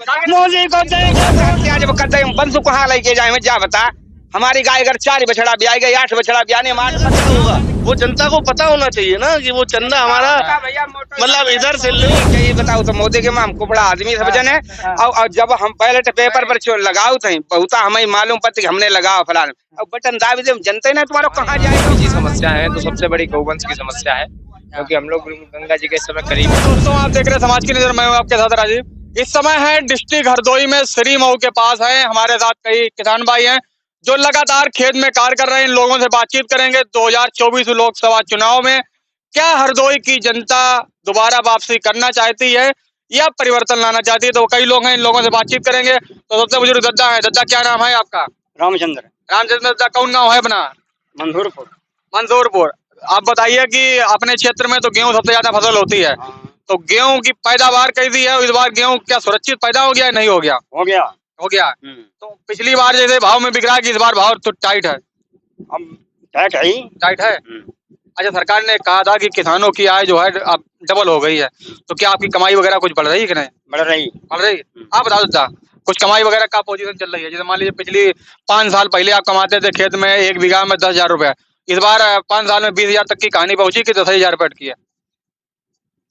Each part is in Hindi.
मोदी को देंगे। जब कर देंगे बंसु कहाँ लेके जाए जा बता। हमारी गाय अगर 4 बछड़ा ब्याह गई 8 बछड़ा ब्याने मार होगा। वो जनता को पता होना चाहिए ना कि वो चंदा हमारा मतलब इधर से ले। ये बताओ तो मोदी के माम कुबड़ा आदमी सब जन है। और जब हम बैलेट पेपर पर लगाओ थे बहुत हमें मालूम पड़ती हमने लगाओ फलान अब बटन दाबी दे जनता ने तुम्हारा कहाँ जाएगा। जी समस्या है तो सबसे बड़ी गौवंश की समस्या है क्योंकि हम लोग गंगा जी के इस समय करीब हैं। दोस्तों आप देख रहे हैं समाज की नजर, मैं हूं आपके साथ राजीव। इस समय है डिस्ट्रिक्ट हरदोई में श्री मऊ के पास है। हमारे साथ कई किसान भाई हैं जो लगातार खेत में कार्य कर रहे हैं। इन लोगों से बातचीत करेंगे 2024 लोकसभा चुनाव में क्या हरदोई की जनता दोबारा वापसी करना चाहती है या परिवर्तन लाना चाहती है। तो कई लोग हैं, इन लोगों से बातचीत करेंगे। तो सबसे बुजुर्ग दद्दा है। दद्दा क्या नाम है आपका? रामचंद्र। रामचंद्र दद्दा कौन गाँव है अपना? मंसूरपुर। मंसूरपुर। आप बताइए कि अपने क्षेत्र में तो गेहूं सबसे ज्यादा फसल होती है, तो गेहूं की पैदावार कैसी है? इस बार गेहूं क्या सुरक्षित पैदा हो गया है नहीं हो गया? हो गया। हो गया। तो पिछली बार जैसे भाव में बिक रहा है कि इस बार भाव तो टाइट है? अब टाइट है ही। टाइट है। अच्छा, सरकार ने कहा था कि किसानों की आय जो है अब डबल हो गई है, तो क्या आपकी कमाई वगैरह कुछ बढ़ रही है कि नहीं? बढ़ रही। बढ़ रही है। आप बता दो कुछ कमाई वगैरह का पोजीशन चल रही है? जैसे मान लीजिए पिछली 5 साल पहले आप कमाते थे खेत में 1 बीघा में 10,000 रुपए, इस बार 5 साल में 20,000 तक की कहानी पहुंची कि 10,000 रुपए की है?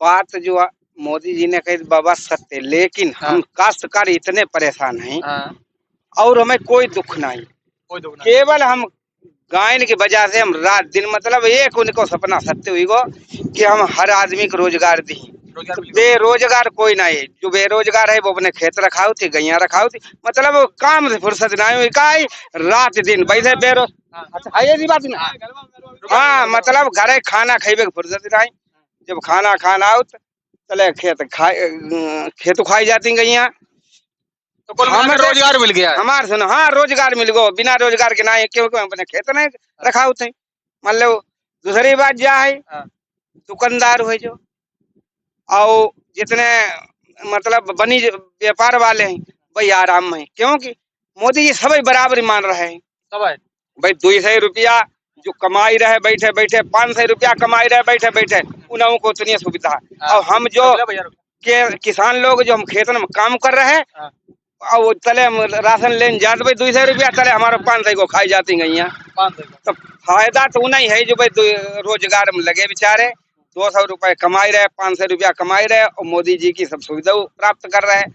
बात जो मोदी जी ने कही बाबा सत्य, लेकिन हम काश्तकार इतने परेशान हैं और हमें कोई दुख नहीं। केवल हम गायन की वजह से हम रात दिन मतलब एक उनको सपना सत्य हुई गो कि हम हर आदमी को रोजगार दी। बेरोजगार कोई नहीं, जो बेरोजगार है वो अपने खेत रखाओ थी, गैया रखाओ थी, मतलब वो काम से फुर्सत नहीं हुई का रात दिन वैसे बेरोज। अच्छा है ये बात ना। हाँ मतलब घरे खाना खेबे की फुर्सत नहीं। जब खाना आओ चले खेत खाई जाती गैया। तो हमें रोजगार मिल गया है हमारे सुनो। हाँ रोजगार मिल गो, बिना रोजगार के ना क्यों अपने खेत नहीं रखाओ थे। मान लो दूसरी बात जा है दुकानदार हुए जो और जितने मतलब बनी व्यापार वाले हैं वही आराम में, क्योंकि मोदी जी सभी बराबर मान रहे हैं। सब है भाई 200 रुपया जो कमाई रहे बैठे बैठे, 500 रुपया कमाई रहे बैठे बैठे, उन को उतनी सुविधा है। और हम जो के किसान लोग जो हम खेतन में काम कर रहे हैं और वो तले राशन लेने जाते भाई 200 रुपया तले हमारा 500 को खाई जाती गई। तो फायदा तो नहीं है जो भाई रोजगार में लगे बेचारे 200 रुपए कमाई रहे, 500 रुपया कमाई रहे और मोदी जी की सब सुविधा प्राप्त कर रहे हैं।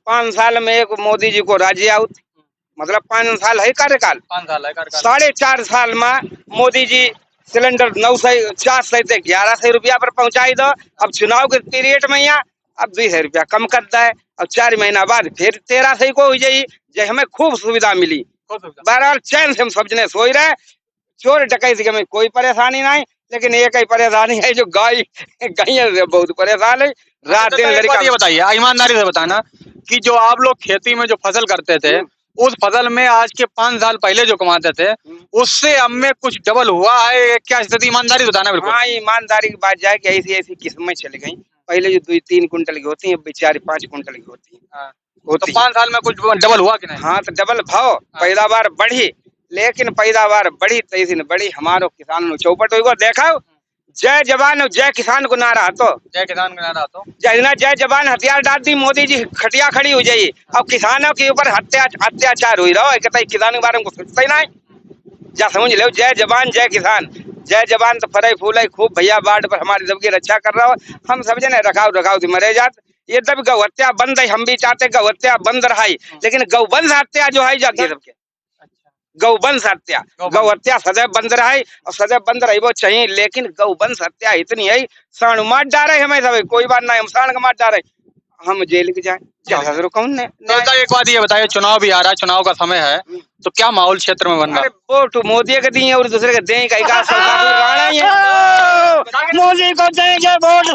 5 साल में एक मोदी जी को राज्य आउट मतलब 5 साल है कार्यकाल। 4.5 साल में मोदी जी सिलेंडर 900 400 से 1100 रुपया पर पहुंचाई दो। अब चुनाव के पीरियड में यहाँ अब 200 रुपया कम करता है। अब 4 महीना बाद फिर 1300 को हो जाये। जो हमें खूब सुविधा मिली। बहरहाल चैन से हम सब जने सोई रहे। चोर डकैती की हमें कोई परेशानी नहीं, लेकिन एक ही परेशानी है जो गाय से बहुत परेशान है। रात दिन लड़का। ये बताइए ईमानदारी से बताना कि जो आप लोग खेती में जो फसल करते थे उस फसल में आज के 5 साल पहले जो कमाते थे उससे अब में कुछ डबल हुआ है क्या? स्थिति ईमानदारी बताना बिल्कुल। हाँ ईमानदारी की बात जाए कि ऐसी किस्में चली गई। पहले जो 2-3 कुंटल की होती है बेचारी 5 कुंटल की होती है। तो 5 साल में कुछ डबल हुआ कि नहीं? हाँ तो डबल भाव पैदावार बढ़ी, लेकिन पैदावार बढ़ी तैसी न बढ़ी हमारो किसान चौपट हो देखा। जय जवान जय किसान को नारा तो जय किसान को नारा तो जय जवान हथियार डाल दी मोदी जी खटिया खड़ी हो जाये। अब किसानों के ऊपर अत्याचार हुई रहो कहता किसानों के बारे में सोचता ही नहीं। जा समझ लो जय जवान जय किसान। जय जवान तो फरे फूल खूब भैया बाढ़ पर हमारी सबकी रक्षा कर रहा हो। हम सब जने रखाव थी मरे जात। ये तब गौ हत्या बंद है, हम भी चाहते गौ हत्या बंद रहा, लेकिन गौवंश हत्या जो है जाके सबके गौवंश हत्या सदैव बंद रहा है और सदैव बंद रही वो चाहिए। लेकिन गौवंश हत्या इतनी है साण मार डाले हमें सब कोई बात नहीं। हम साण का मार डाले हम जेल के जाए कौन ने। एक बात ये बताइए चुनाव भी आ रहा है, चुनाव का समय है, तो क्या माहौल क्षेत्र में बन रहा है? वोट मोदी के दिए और दूसरे के दें मोदी को देंगे वोट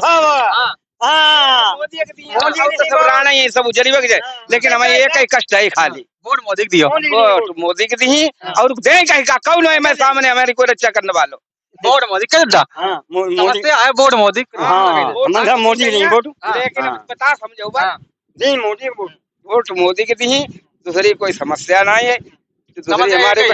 सब राणा ही सब जरीबे के जाए। लेकिन हमें एक ही कष्ट है खाली वोट मोदी दियो। वोट मोदी के दी और दें कहीं का कौन है मैं सामने हमारी कोई रक्षा करने वालों। वोट मोदी कर समझते है वोट मोदी। हाँ मोदी नहीं वोट, लेकिन बता समझो नहीं मोदी वोट मोदी के दी दूसरी कोई समस्या नहीं है। दूसरी हमारे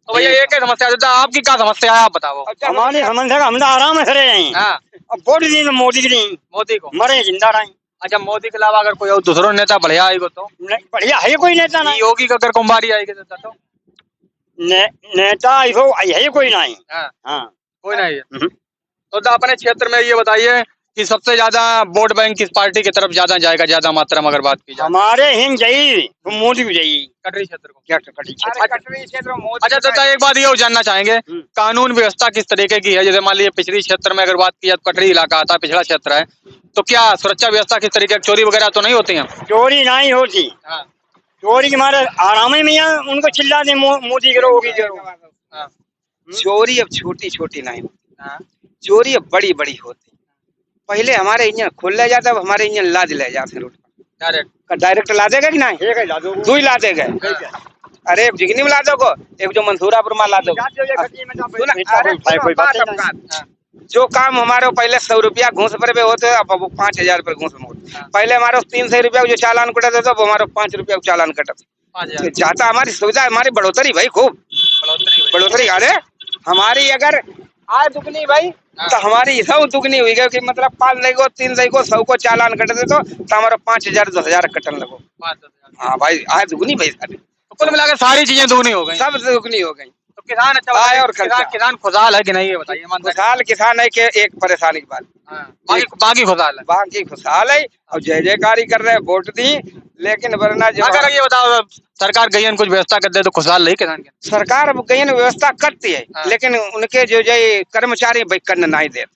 तो भैया एक ही समस्या है। आपकी क्या समस्या है आप बताओ? हमारी समस्या हम आराम से रहे हैं। अब वोट दी मोदी की नहीं, मोदी को मरे जिंदा रहे। अच्छा, मोदी के अलावा अगर कोई और दूसरो नेता बढ़िया आएगा तो बढ़िया है कोई नेता नहीं योगी का अगर कुंभारी आएगी तो नेता ऐसो है कोई नहीं। हाँ, हाँ कोई नहीं है। तो अपने क्षेत्र में ये बताइए कि सबसे ज्यादा वोट बैंक किस पार्टी की तरफ ज्यादा जाएगा, ज्यादा मात्रा में अगर बात की जाए? हमारे हिंद जाई तो मोदी को जाई। कटरी क्षेत्र को क्या कटरी क्षेत्र? अच्छा चाचा, एक बात ये जानना चाहेंगे, कानून व्यवस्था किस तरीके की है? जैसे मान लीजिए पिछड़ी क्षेत्र में अगर बात की जाए तो कटरी इलाका आता है, पिछड़ा क्षेत्र है, तो क्या सुरक्षा व्यवस्था किस तरीके की, चोरी वगैरह तो नहीं होती है? चोरी नहीं होती। हाँ। चोरी के मारे आराम में मियाँ उनको चिल्ला दे मोदी करो योगी करो। चोरी अब छोटी छोटी नहीं होती, हाँ। चोरी अब बड़ी बड़ी होती। पहले हमारे इंजन खोल ले जाता, अब हमारे इंजन लाद ले जाते रोड पर। डायरेक्ट ला देगा कि नहीं? दो ही ला देगा। अरे एक जिगनी में ला दो, एक जो मंसूरापुर में ला दो। जो काम हमारे पहले 100 रुपया घूस पर होते, अब 5000 पर घूस में होते। पहले हमारे 300 रुपया जो चालान कटा था, अब हमारे 5 रुपया चालान कटा जाता। हमारी सुविधा, हमारी बढ़ोतरी भाई, खूब बढ़ोतरी। अरे हमारी अगर आय दुगनी भाई तो हमारी सब दुगनी हुई गई कि मतलब 5 लगो 3 लगो 100 को चालान कटे तो हमारा 5000 2000 कटन लगो। हाँ भाई, आय दुगनी भाई सारी, तो कुल मिलाकर सारी चीजें दुगनी हो गई, सब दुगनी हो गई। तो किसान अच्छा आय और किसान खुशहाल है कि नहीं, ये बताइए? खुशहाल किसान है कि एक परेशानी की बात, बाकी खुशहाल है, बाकी खुशहाल है और जय जयकारी कर रहे, वोट दी। लेकिन वरना जो अगर ये बताओ सरकार गई कुछ व्यवस्था कर दे तो खुशहाल नहीं किसान के? सरकार गई व्यवस्था करती है, लेकिन उनके जो कर्मचारी भाई करने नहीं देते,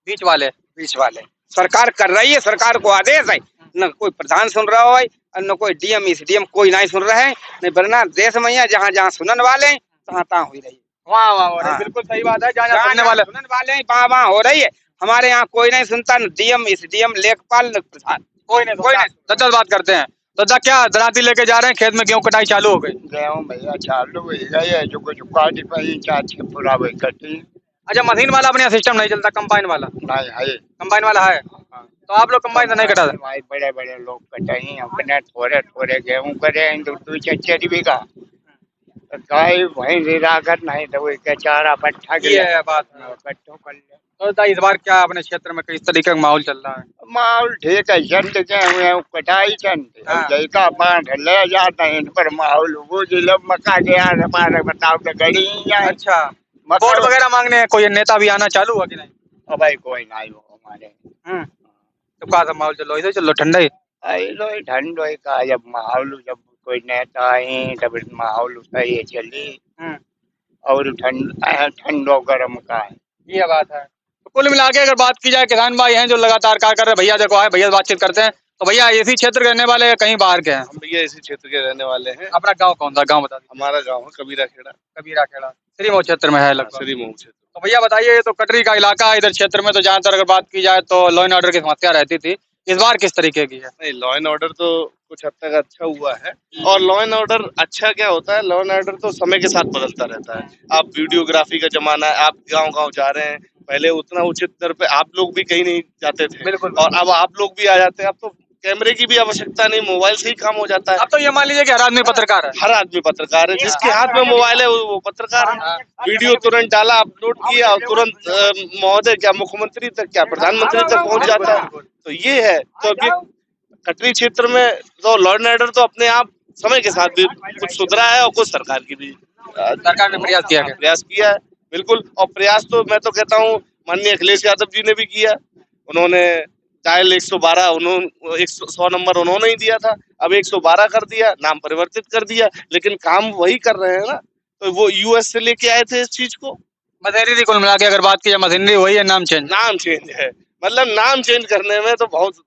बीच वाले। सरकार कर रही है, सरकार को आदेश है, न कोई प्रधान सुन रहा है न कोई डीएम एसडीएम कोई नहीं सुन रहे हैं। नहीं वरना देश में जहाँ जहाँ सुनने वाले तहाँ तहाँ हो रही है। वाह, बिल्कुल सही बात है, जहाँ सुनने वाले हैं वहाँ हो रही है। हमारे यहाँ कोई नहीं सुनता, न डीएम एसडीएम लेखपाल न प्रधान, कोई नहीं। दस बात करते हैं तो क्या दराती लेके जा रहे हैं खेत में? गेहूं कटाई चालू हो गई? गेहूं भैया चालू हो गई, जो कुछ काटी पाई चाची पूरा वही कटी। अच्छा, मशीन वाला अपने सिस्टम नहीं चलता, कंबाइन वाला नहीं है? कंबाइन वाला है। तो आप लोग कंबाइन से नहीं कटा भाई? बड़े बड़े लोग कटाई, अपने थोड़े थोड़े गेहूं करे 2-4 बीघा, गाय वहीं रागत नहीं तो वही के चारा पट्टा ये बात कट्टो कर ले। तो इस बार क्या अपने क्षेत्र में किस तरीके का माहौल चल रहा है? माहौल ठीक है, चंद गेहूं कटाई चंद जैका बांध ले जाता है पर माहौल वो जिला मका गया हमारे बताओ तो गड़ी। अच्छा, वोट वगैरह मांगने हैं, कोई नेता भी आना चालू हुआ कि नहीं? अब भाई कोई नहीं हो हमारे। तो क्या सब माहौल चलो, इधर चलो ठंडा ही ठंड का जब माहौल, जब कोई नेता आए तब माहौल सही है चली, और ठंडो गर्म का है, ये बात है। तो कुल मिला के अगर बात की जाए, किसान भाई हैं जो लगातार कार्य कर रहे हैं, भैया देखो आए, भैया बातचीत करते हैं। तो भैया इसी क्षेत्र के रहने वाले हैं, कहीं बाहर के हैं? हम भैया इसी क्षेत्र के रहने वाले हैं। अपना गांव कौन सा? गांव बता दीजिए। हमारा गांव है कबीरा खेड़ा, श्रीमऊ क्षेत्र में है लगभग। श्रीमऊ क्षेत्र। तो भैया बताइए, ये तो कटरी का इलाका है, इधर क्षेत्र में तो ज्यादातर अगर बात की जाए तो लॉ एंड ऑर्डर की समस्या रहती थी, इस बार किस तरीके की है? नहीं, लॉ एंड ऑर्डर तो कुछ हद तक अच्छा हुआ है। और लॉ एंड ऑर्डर अच्छा क्या होता है, लॉ एंड ऑर्डर तो समय के साथ बदलता रहता है। आप वीडियोग्राफी का जमाना है, आप गांव-गांव जा रहे हैं, पहले उतना उचित दर पे आप लोग भी कहीं नहीं जाते थे, बिल्कुल, और अब आप लोग भी आ जाते हैं। अब तो कैमरे की भी आवश्यकता नहीं, मोबाइल से ही काम हो जाता है। अब तो ये मान लीजिए कि हर आदमी पत्रकार है, हर आदमी पत्रकार है, जिसके हाथ में मोबाइल है वो पत्रकार है। वीडियो तुरंत डाला, अपलोड किया और तुरंत महोदय क्या मुख्यमंत्री तक, क्या प्रधानमंत्री तक पहुंच जाता है। तो ये है। तो अभी कटरी क्षेत्र में तो लॉ एंड ऑर्डर तो अपने आप समय के साथ भी कुछ सुधरा है, और कुछ सरकार की भी सरकार ने प्रयास किया है, बिल्कुल। और प्रयास तो मैं तो कहता हूँ माननीय अखिलेश यादव जी ने भी किया। उन्होंने डायल 112 100 नंबर उन्होंने ही दिया था, अब 112 कर दिया, नाम परिवर्तित कर दिया, लेकिन काम वही कर रहे हैं ना। तो वो यूएस से लेके आए थे इस चीज को। मशीनरी कुल मिला के अगर बात की जाए, मशीनरी वही है, नाम चेंज है, मतलब नाम चेंज करने में तो बहुत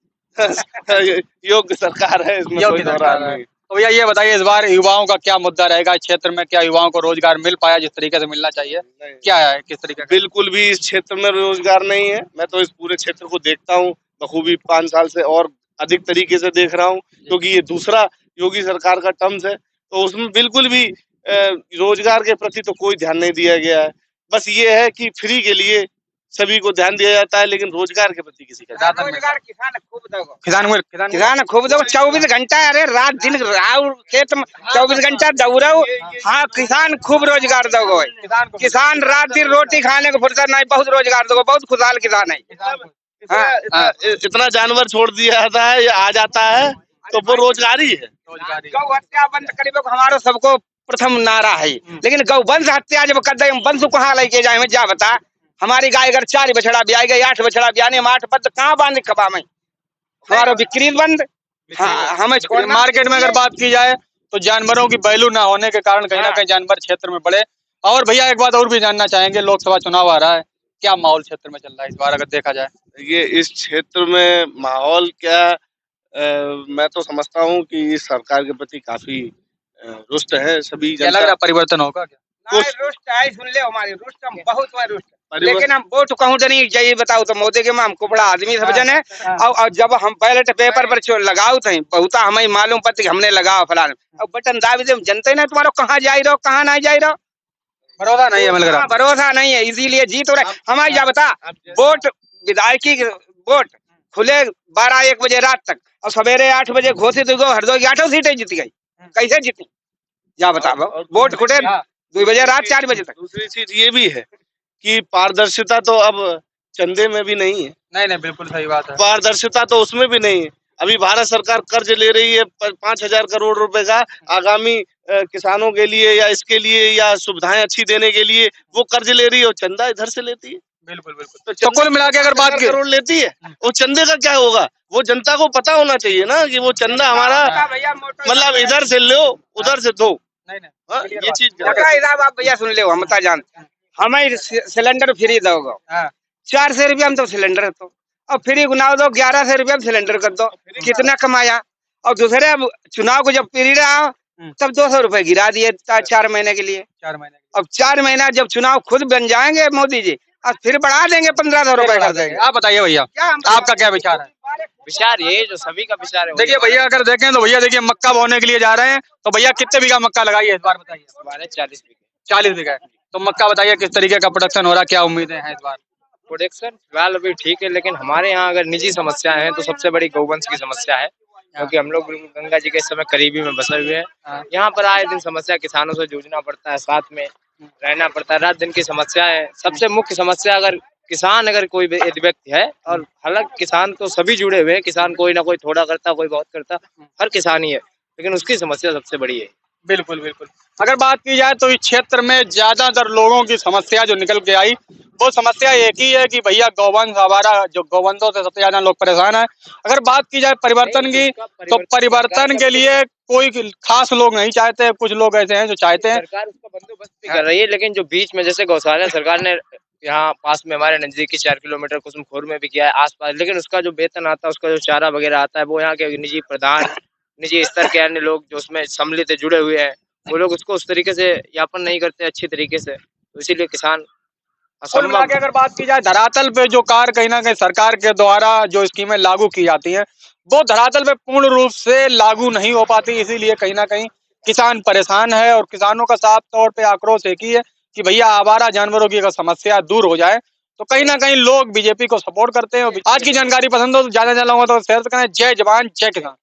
योग्य सरकार है, इसमें कोई दौरान नहीं। तो भैया ये बताइए, इस बार युवाओं का क्या मुद्दा रहेगा क्षेत्र में? क्या युवाओं को रोजगार मिल पाया जिस तरीके से मिलना चाहिए? क्या है, किस तरीके? बिल्कुल भी इस क्षेत्र में रोजगार नहीं है। मैं तो इस पूरे क्षेत्र को देखता हूँ बखूबी, 5 साल से और अधिक तरीके से देख रहा हूँ, क्योंकि ये दूसरा योगी सरकार का टर्म्स है। तो उसमें बिल्कुल भी रोजगार के प्रति तो कोई ध्यान नहीं दिया गया है। बस ये है कि फ्री के लिए सभी को ध्यान दिया जाता है, लेकिन रोजगार के प्रति किसी का रोजगार किसान खूब दो, किसान खूब दो। 24 घंटा, अरे रात दिन खेत में 24 घंटा दौड़ो। हाँ, किसान खूब रोजगार दो, किसान रात दिन रोटी खाने को फुर्सत नहीं, बहुत रोजगार दो, बहुत खुशहाल किसान है। इतना जानवर छोड़ दिया जाता है, ये आ जाता है, तो वो रोजगारी है। गौ हत्या बंद करीब हमारा सबको प्रथम नारा है, लेकिन गौ वंश हत्या जब कर दे वंश कहाँ लेके जाए जा बता। हमारी गाय अगर 4 बछड़ा ब्याई गई, 8 बछड़ा ब्याने में 8 बंद कहाँ बांध खबा में, हमारा बिक्री बंद। हाँ, हमें छोड़ मार्केट में अगर बात की जाए तो जानवरों की वैल्यू ना होने के कारण कहीं ना कहीं जानवर क्षेत्र में बढ़े। और भैया एक बात और भी जानना चाहेंगे, लोकसभा चुनाव आ रहा है, क्या माहौल क्षेत्र में चल रहा है इस बार अगर देखा जाए? ये इस क्षेत्र में माहौल क्या, मैं तो समझता हूँ कि इस सरकार के प्रति काफी रुष्ट है सभी क्या लग रहा है परिवर्तन होगा क्या? रुष्ट है, सुन ले हमारी रुष्ट, हम बहुत रुष्ट, लेकिन हम वोट कहूँ तो नहीं चाहिए बताओ तो मोदी के हमको बड़ा आदमी समझन है। और जब हम बैलेट पेपर पर लगाओ थे बहुत हमें मालूम पड़ती हमने लगाओ फलान, अब बटन दाबी दे जनते ना तुम्हारा कहाँ जा रहे हो कहाँ नहीं जा रहे हो, भरोसा नहीं है, मतलब भरोसा नहीं है, इसीलिए जीत हो रहे हमारी। जा बता वोट विधायकी वोट खुले 12-1 बजे रात तक और सवेरे 8 बजे घोषित हुई, हरदोई की 8 सीटें जीत गई, कैसे जीती जा बता। वोट खुले 2 बजे रात 4 बजे तक। दूसरी चीज ये भी है कि पारदर्शिता तो अब चंदे में भी नहीं है। नहीं, बिल्कुल सही बात है। पारदर्शिता तो उसमें भी नहीं है। अभी भारत सरकार कर्ज ले रही है 5,000 करोड़ रुपए का, आगामी किसानों के लिए या इसके लिए या सुविधाएं अच्छी देने के लिए वो कर्ज ले रही है और चंदा इधर से लेती है। बिल्कुल तो कुल मिला के अगर बात करोड़ लेती है, वो चंदे का क्या होगा, वो जनता को पता होना चाहिए ना कि वो चंदा हमारा मतलब इधर से लो उधर से दो। ये चीज आप भैया सुन ले, हम जान हमें सिलेंडर फ्री दोगे 400 रुपया में तो सिलेंडर तो, और फ्री गुनाव दो 1100 रुपया में सिलेंडर कर दो, कितना कमाया। और दूसरे अब चुनाव को जब पीरियड आओ तब 200 रुपए गिरा दिए 4 महीने के लिए। अब 4 महीना जब चुनाव खुद बन जाएंगे मोदी जी और फिर बढ़ा देंगे 1500 रुपए कर देंगे। आप बताइए भैया आपका क्या विचार है? विचार ये जो सभी का विचार है। देखिए भैया अगर देखें तो भैया देखिए मक्का बोने के लिए जा रहे हैं, तो भैया कितने बीघा मक्का लगाइए इस बार बताइए? 40 बीघा। तो मक्का बताइए किस तरीके का प्रोडक्शन हो रहा है, क्या उम्मीदें हैं इस बार? प्रोडक्शन फिलहाल अभी ठीक है, लेकिन हमारे यहाँ अगर निजी समस्या है तो सबसे बड़ी गौवंश की समस्या है, क्योंकि हम लोग गंगा जी के इस समय करीबी में बसे हुए हैं। यहाँ पर आए दिन समस्या, किसानों से जूझना पड़ता है, साथ में रहना पड़ता है, रात दिन की समस्या है। सबसे मुख्य समस्या अगर किसान अगर कोई व्यक्ति है, और हालांकि किसान तो सभी जुड़े हुए हैं, किसान कोई ना कोई थोड़ा करता कोई बहुत करता, हर किसान ही है, लेकिन उसकी समस्या सबसे बड़ी है। बिल्कुल अगर बात की जाए तो इस क्षेत्र में ज्यादातर लोगों की समस्या जो निकल के आई वो समस्या एक ही है कि भैया गौवंश, हमारा जो गौवंशों से सबसे ज्यादा लोग परेशान है। अगर बात की जाए परिवर्तन की तो परिवर्तन के लिए कोई खास लोग नहीं चाहते, कुछ लोग ऐसे हैं जो चाहते हैं। सरकार उसका बंदोबस्त भी कर रही है, लेकिन जो बीच में जैसे गौशाला सरकार ने यहाँ पास में हमारे नजदीकी 4 किलोमीटर कुसुमखोर में भी किया है आसपास, लेकिन उसका जो वेतन आता है, उसका जो चारा वगैरह आता है, वो यहाँ के निजी प्रधान, निजी स्तर के अन्य लोग जो उसमें सम्मिलित जुड़े हुए हैं, वो लोग उसको उस तरीके से यापन नहीं करते अच्छी तरीके से, तो इसीलिए किसान असंभव। अगर बात की जाए धरातल पे जो कार्य कहीं ना कहीं सरकार के द्वारा जो स्कीमें लागू की जाती हैं वो धरातल पे पूर्ण रूप से लागू नहीं हो पाती, इसीलिए कहीं ना कहीं किसान परेशान है। और किसानों का साफ तौर पे आक्रोश एक ही है कि भैया आवारा जानवरों की अगर समस्या दूर हो जाए तो कहीं ना कहीं लोग बीजेपी को सपोर्ट करते हैं। आज की जानकारी पसंद हो तो ज्यादा तो शेयर करें। जय जवान जय किसान।